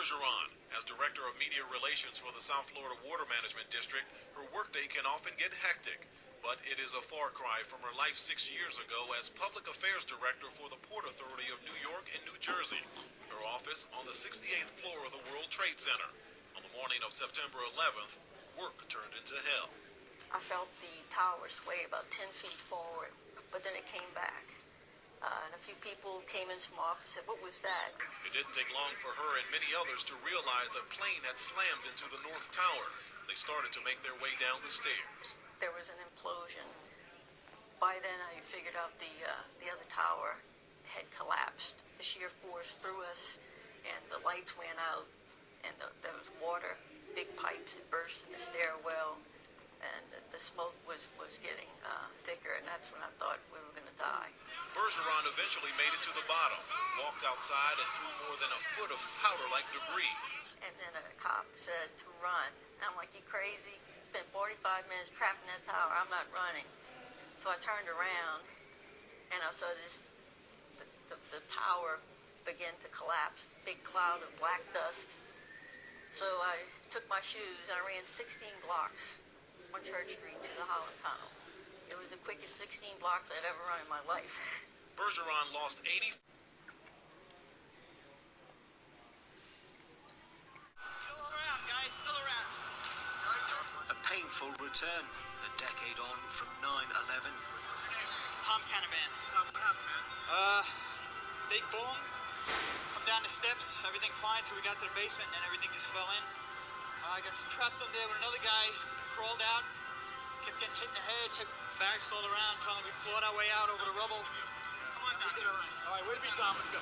Bergeron. As Director of Media Relations for the South Florida Water Management District, her workday can often get hectic, but it is a far cry from her life 6 years ago as Public Affairs Director for the Port Authority of New York and New Jersey. Her office on the 68th floor of the World Trade Center. On the morning of September 11th, work turned into hell. I felt the tower sway about 10 feet forward, but then it came back. And a few people came into my office and said, "What was that?" It didn't take long for her and many others to realize a plane had slammed into the North Tower. They started to make their way down the stairs. There was an implosion. By then I figured out the other tower had collapsed. The sheer force threw us, and the lights went out, and there was water, big pipes had burst in the stairwell, and the smoke was getting thicker, and that's when I thought we were going to die. Bergeron eventually made it to the bottom, walked outside and threw more than a foot of powder-like debris. And then a cop said to run. And I'm like, "You crazy? It's been 45 minutes trapped in that tower. I'm not running." So I turned around, and I saw the tower begin to collapse, big cloud of black dust. So I took my shoes and I ran 16 blocks on Church Street to the Holland Tunnel. It was the quickest 16 blocks I'd ever run in my life. Bergeron lost 80. Still around, guys, still around. A painful return, a decade on from 9/11. Tom Canavan. Tom, what happened, man? Big boom. Come down the steps, everything fine till we got to the basement, and then everything just fell in. I got trapped up there with another guy, crawled out, kept getting hit in the head, hit bags all around, finally we clawed our way out over the rubble. Come on, Doc. We did all right. All right, where to be, Tom? Let's go.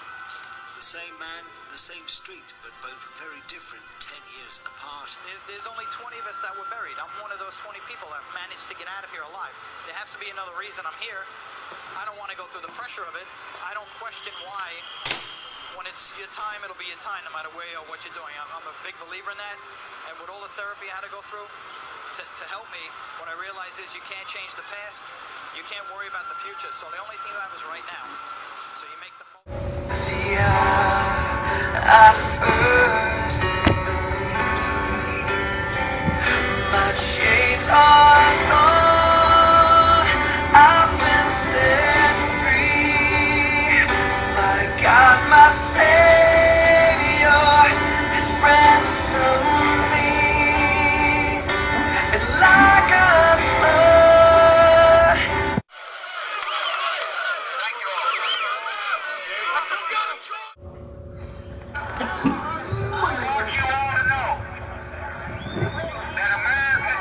The same man, the same street, but both very different 10 years apart. There's only 20 of us that were buried. I'm one of those 20 people that managed to get out of here alive. There has to be another reason I'm here. I don't want to go through the pressure of it. I don't question why. When it's your time, it'll be your time, no matter where you are, what you're doing. I'm a big believer in that. And with all the therapy I had to go through to help me, what I realized is you can't change the past. You can't worry about the future. So the only thing you have is right now. So you make the most. The hour I first believed my chains are gone, I've been set free. My God, my Savior has ransomed me, and like a flood. Thank you all. I want you all to know that America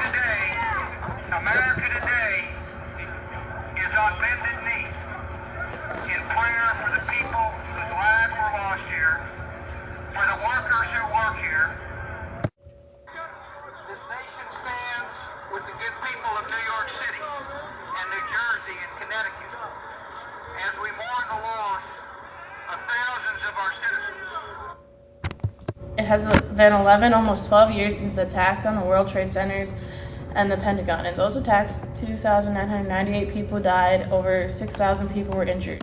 today is on bended knee in prayer for the people whose lives were lost here, for the workers who work here. This nation stands with the good people of New York City and New Jersey and Connecticut as we mourn the loss of thousands of our citizens. It has been 11, almost 12 years since the attacks on the World Trade Centers and the Pentagon. In those attacks, 2,998 people died, over 6,000 people were injured.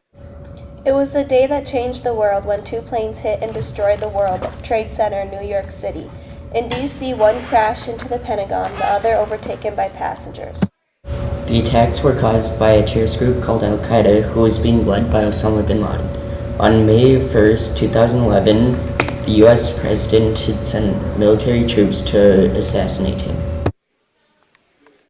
It was the day that changed the world when two planes hit and destroyed the World Trade Center in New York City. In D.C., one crashed into the Pentagon, the other overtaken by passengers. The attacks were caused by a terrorist group called Al-Qaeda, who was being led by Osama bin Laden. On May 1st, 2011, the U.S. president had sent military troops to assassinate him.